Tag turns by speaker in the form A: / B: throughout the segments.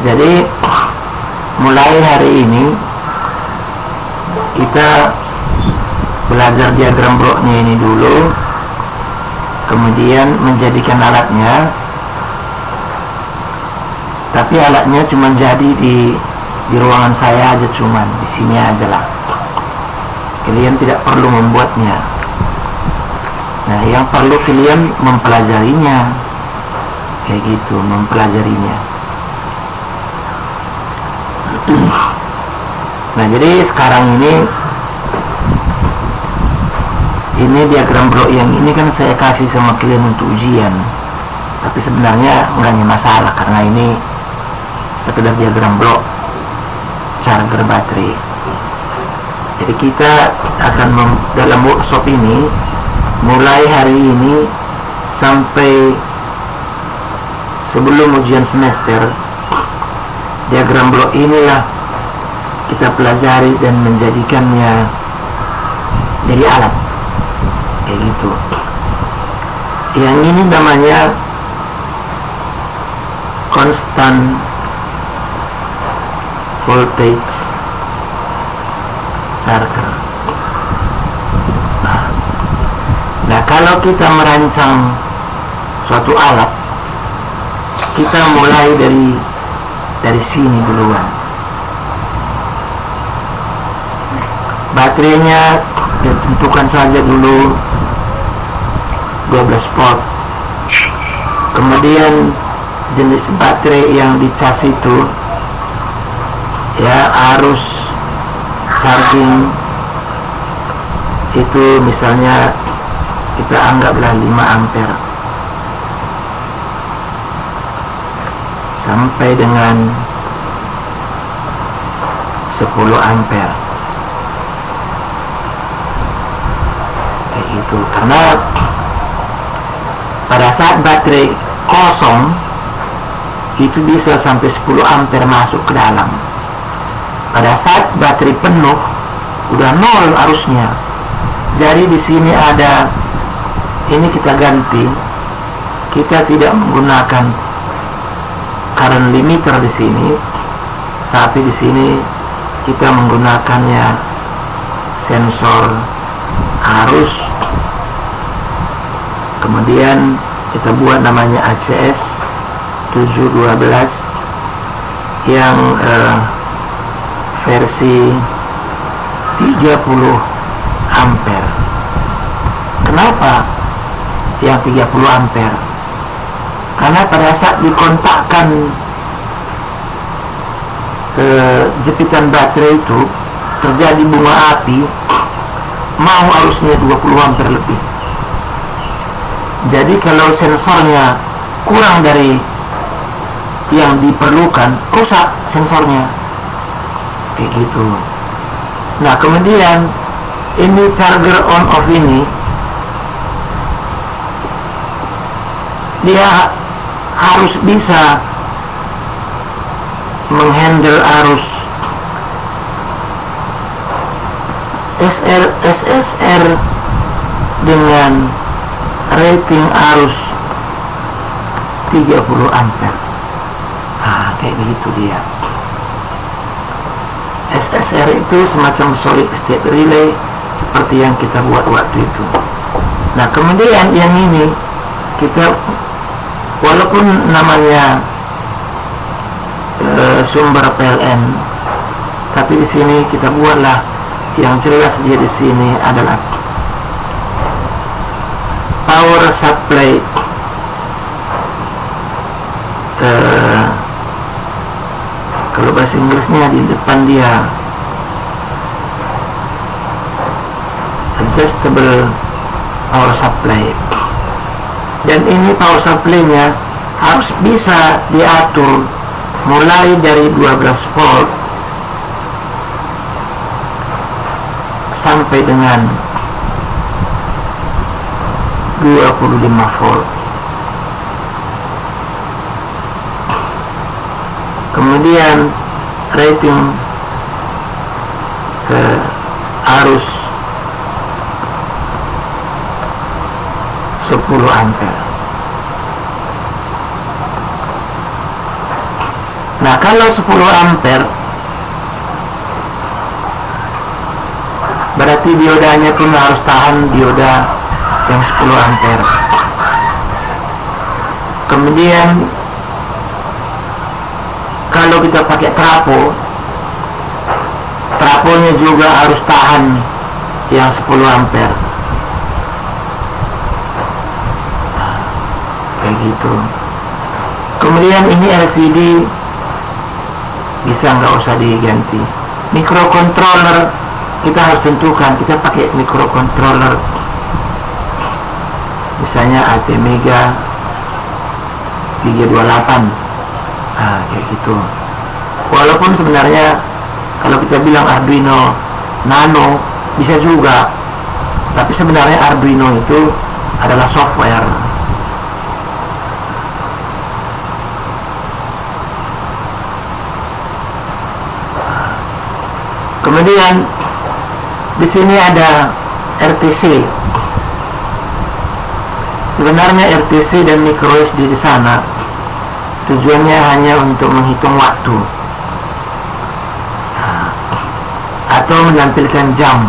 A: Jadi mulai hari ini kita belajar diagram Brocknya ini dulu, kemudian menjadikan alatnya. Tapi alatnya cuma jadi di ruangan saya aja, cuman di sini aja lah. Kalian tidak perlu membuatnya. Nah, yang perlu kalian mempelajarinya, kayak gitu, mempelajarinya. Nah, jadi sekarang ini diagram Brock yang ini kan saya kasih sama kalian untuk ujian. Tapi sebenarnya enggaknya masalah karena ini sekedar diagram Brock charger baterai. Jadi kita akan dalam workshop ini mulai hari ini sampai sebelum ujian semester, diagram Brock inilah kita pelajari dan menjadikannya jadi alat kayak gitu. Yang ini namanya constant voltage charger. Nah, kalau kita merancang suatu alat, kita mulai dari sini duluan. Baterainya ditentukan saja dulu 12 volt. Kemudian jenis baterai yang dicas itu ya arus charging itu misalnya kita anggaplah 5 ampere sampai dengan 10 ampere kayak gitu. Karena pada saat baterai kosong itu bisa sampai 10 ampere masuk ke dalam. Pada saat baterai penuh udah nol arusnya. Jadi di sini ada ini kita ganti. Kita tidak menggunakan current limiter di sini, tapi di sini kita menggunakannya sensor arus. Kemudian kita buat namanya ACS 712 yang versi 30 ampere. Kenapa yang 30 ampere? Karena pada saat dikontakkan jepitan baterai itu terjadi bunga api, mau arusnya 20 ampere lebih. Jadi kalau sensornya kurang dari yang diperlukan, rusak sensornya kayak gitu. Nah, kemudian ini charger on off ini dia harus bisa menghandle arus SSR dengan rating arus 30 ampere. Kayak begitu dia. SSR itu semacam solid state relay seperti yang kita buat waktu itu. Nah, kemudian yang ini kita walaupun namanya sumber PLN, tapi di sini kita buatlah yang jelas dia di sini adalah power supply kalau bahasa Inggrisnya di depan dia adjustable power supply, dan ini power supply-nya harus bisa diatur mulai dari 12 volt sampai dengan 25 volt. Kemudian rating arus 10 ampere. Nah, kalau 10 ampere berarti diodanya pun harus tahan dioda yang 10 ampere. Kemudian kalau kita pakai traponya juga harus tahan yang 10 ampere. Kayak gitu. Kemudian ini LCD bisa nggak usah diganti. Microcontroller kita harus tentukan, kita pakai microcontroller misalnya ATmega 328. Kayak gitu. Walaupun sebenarnya kalau kita bilang Arduino Nano bisa juga, tapi sebenarnya Arduino itu adalah software. Kemudian di sini ada RTC. Sebenarnya RTC dan microSD di sana tujuannya hanya untuk menghitung waktu atau menampilkan jam.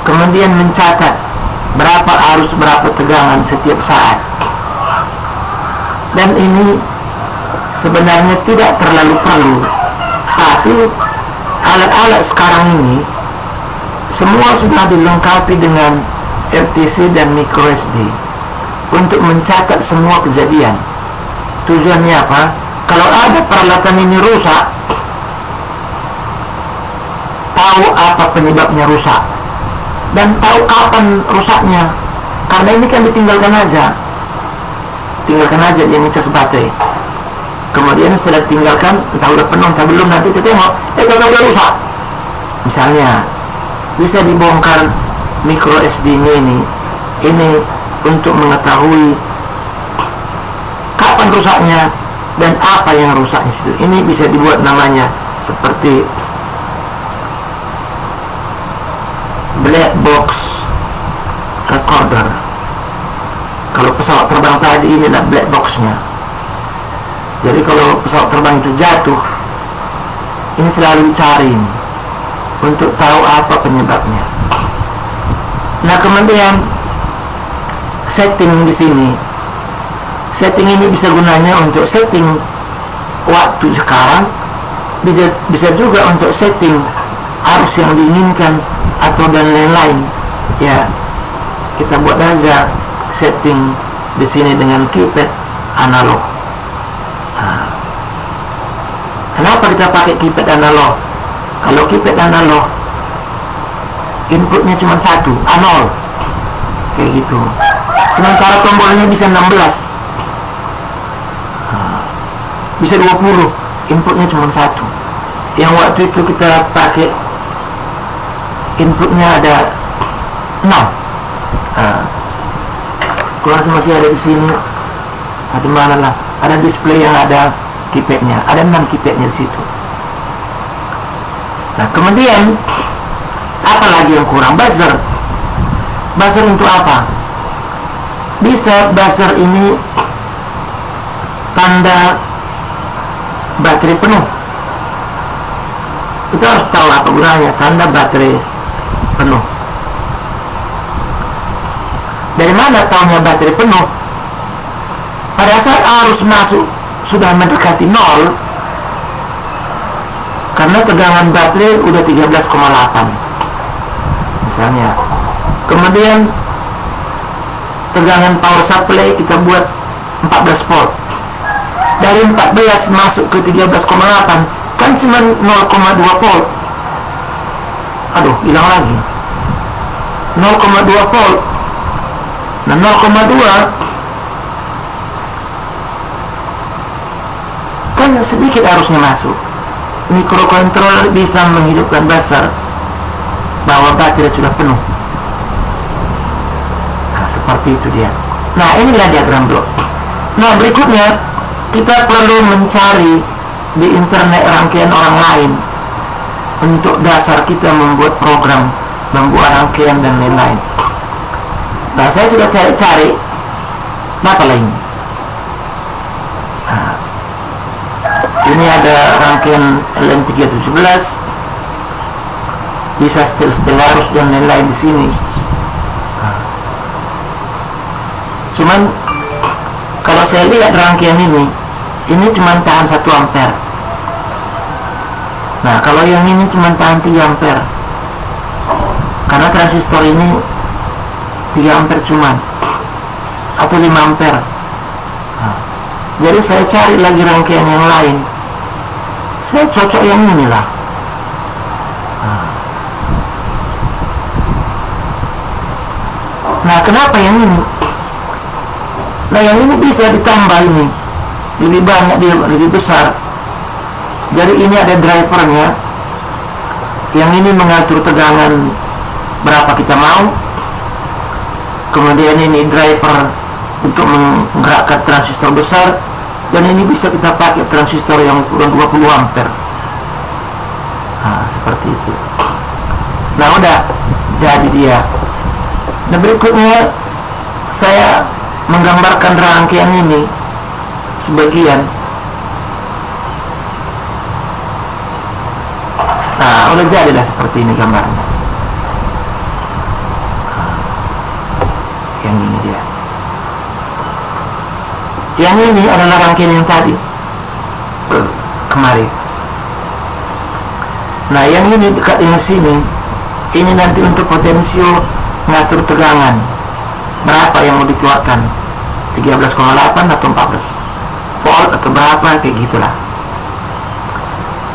A: Kemudian mencatat berapa arus, berapa tegangan setiap saat. Dan ini sebenarnya tidak terlalu perlu. Tapi alat-alat sekarang ini semua sudah dilengkapi dengan RTC dan microSD untuk mencatat semua kejadian. Tujuannya apa? Kalau ada peralatan ini rusak, tahu apa penyebabnya rusak dan tahu kapan rusaknya. Karena ini kan tinggalkan aja dia ngecas baterai. Kemudian setelah ditinggalkan, entah udah penuh entah belum, nanti kita tengok ternyata udah rusak. Misalnya bisa dibongkar micro SD-nya ini untuk mengetahui kapan rusaknya dan apa yang rusaknya situ. Ini bisa dibuat namanya seperti black box recorder. Kalau pesawat terbang tadi, ini adalah black box-nya. Jadi kalau pesawat terbang itu jatuh, ini selalu dicari untuk tahu apa penyebabnya. Nah, kemudian setting di sini. Setting ini bisa gunanya untuk setting waktu sekarang, bisa juga untuk setting arus yang diinginkan atau dan lain-lain. Ya, kita buat aja setting di sini dengan keypad analog. Kenapa kita pakai keypad analog? Kalau keypad analog inputnya cuma satu, A0, kayak gitu. Sementara tombolnya bisa 16, bisa 20, inputnya cuma satu. Yang waktu itu kita pakai inputnya ada 6. Kalau masih ada di sini, di mana lah? Ada display yang ada keypadnya, ada 6 keypadnya di situ. Nah, kemudian apa lagi yang kurang? Buzzer. Buzzer untuk apa? Bisa buzzer ini tanda baterai penuh. Kita harus tahu apa gunanya tanda baterai penuh. Dari mana tahunya baterai penuh? Pada saat arus masuk sudah mendekati 0, karena tegangan baterai udah 13,8 misalnya. Kemudian tegangan power supply kita buat 14 volt. Dari 14 masuk ke 13,8 kan cuma 0,2 volt. Aduh, hilang lagi 0,2 volt. Nah, 0,2 kan sedikit arusnya masuk. Microcontroller bisa menghidupkan buzzer bahwa baterai sudah penuh. Nah, seperti itu dia. Nah, inilah diagram blok. Nah, berikutnya kita perlu mencari di internet rangkaian orang lain untuk dasar kita membuat program, membuat rangkaian dan lain-lain. Nah, saya sudah cari-cari apa lain. Nah, ini ada rangkaian LM317, bisa Stellaris dan lain-lain di sini. Cuman kalau saya lihat rangkaian ini cuma tahan 1 ampere. Nah, kalau yang ini cuma tahan 3 ampere, karena transistor ini 3 ampere cuman, atau 5 ampere. Jadi saya cari lagi rangkaian yang lain, saya cocok yang ini lah. Nah, kenapa yang ini? Nah, yang ini bisa ditambah ini lebih banyak, dia lebih besar. Jadi ini ada drivernya, yang ini mengatur tegangan berapa kita mau. Kemudian ini driver untuk menggerakkan transistor besar, dan ini bisa kita pakai transistor yang ukuran 20 ampere. Nah, seperti itu. Nah, udah jadi dia. Nah, berikutnya saya menggambarkan rangkaian ini sebagian. Nah, udah jadilah seperti ini gambarnya. Yang ini dia. Yang ini adalah rangkaian yang tadi kemarin. Nah, yang ini dekat dengan sini, ini nanti untuk potensio ngatur tegangan berapa yang mau dikeluarkan, 13,8 atau 14 volt atau berapa, kayak gitulah.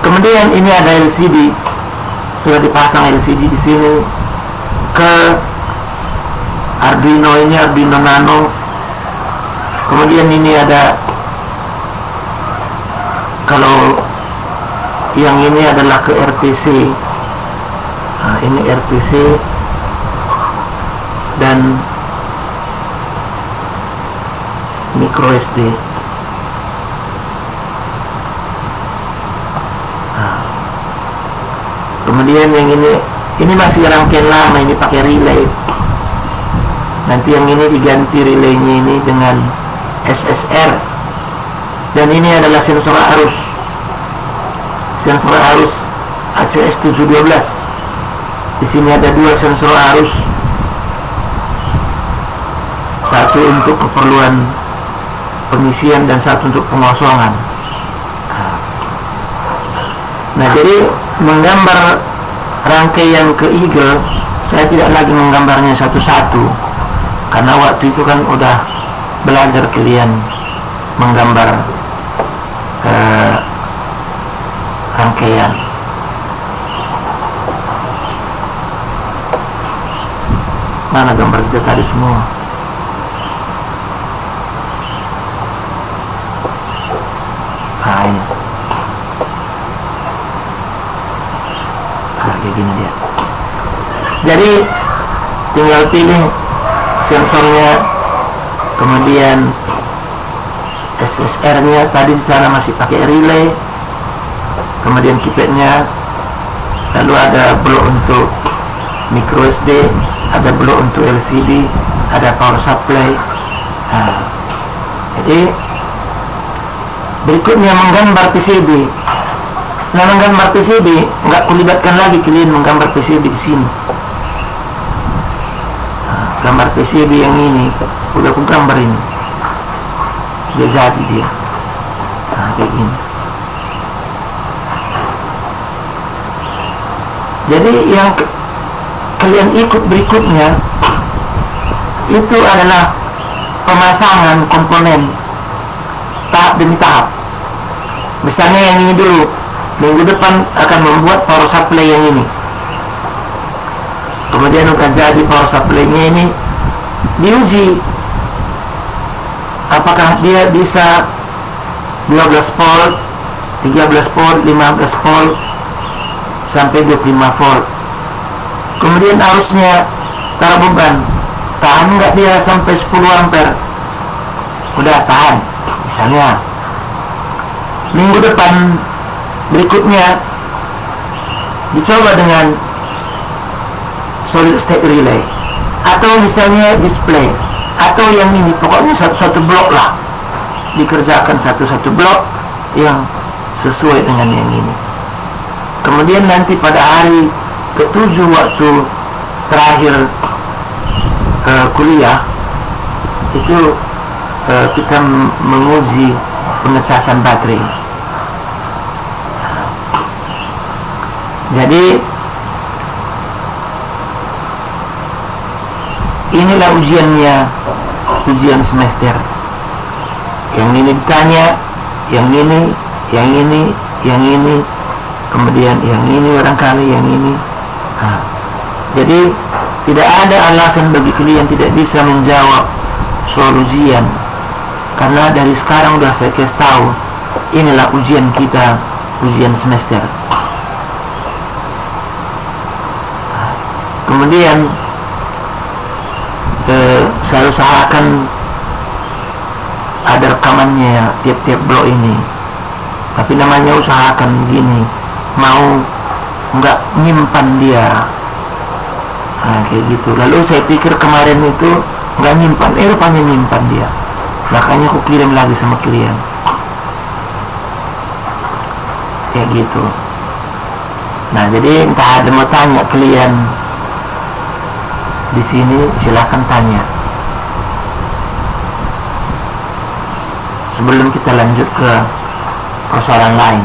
A: Kemudian ini ada LCD, sudah dipasang LCD di sini ke Arduino, ini Arduino Nano. Kemudian ini ada, kalau yang ini adalah ke RTC. Nah, ini RTC dan micro SD. Nah, kemudian yang ini masih rangkaian lama, ini pakai relay. Nanti yang ini diganti relaynya ini dengan SSR, dan ini adalah sensor arus ACS712. Di sini ada 2 sensor arus, satu untuk keperluan pengisian dan satu untuk pengosongan. Nah, jadi menggambar rangkaian ke Eagle, saya tidak lagi menggambarnya satu-satu, karena waktu itu kan udah belajar kalian menggambar rangkaian. Mana gambar kita tadi semua? Nah, ini. Nah, kayak gini dia. Jadi tinggal pilih sensornya, kemudian SSR-nya tadi di sana masih pakai relay, kemudian keypadnya, lalu ada blok untuk micro SD, ada blok untuk LCD, ada power supply. Nah, jadi berikutnya menggambar PCB. Nah, menggambar PCB nggak kulibatkan lagi kalian menggambar PCB di sini. Nah, gambar PCB yang ini udah aku gambar ini, dia jadi dia. Nah, kayak gini. Jadi yang kalian ikut berikutnya itu adalah pemasangan komponen tahap demi tahap. Misalnya yang ini dulu, minggu depan akan membuat power supply yang ini. Kemudian akan jadi power supply-nya ini diuji apakah dia bisa 12 volt, 13 volt, 15 volt sampai 25 volt. Kemudian arusnya taruh beban, tahan nggak dia sampai 10 ampere? Udah tahan. Misalnya minggu depan berikutnya dicoba dengan solid state relay, atau misalnya display, atau yang ini, pokoknya satu-satu blok lah, dikerjakan satu-satu blok yang sesuai dengan yang ini. Kemudian nanti pada hari ke-7 waktu terakhir kuliah itu kita menguji pengecasan baterai. Jadi inilah ujiannya, ujian semester. Yang ini ditanya, yang ini, yang ini, yang ini, kemudian yang ini barangkali yang ini. Jadi tidak ada alasan bagi kalian tidak bisa menjawab soal ujian, karena dari sekarang udah saya kasih tahu inilah ujian kita, ujian semester. Kemudian saya usahakan ada rekamannya tiap-tiap blok ini, tapi namanya usahakan gini, mau nggak nyimpan dia, kayak gitu. Lalu saya pikir kemarin itu nggak nyimpan, rupanya nyimpan dia, makanya aku kirim lagi sama kalian, kayak gitu. Nah, jadi entah ada mau tanya kalian di sini, silahkan tanya sebelum kita lanjut ke persoalan lain.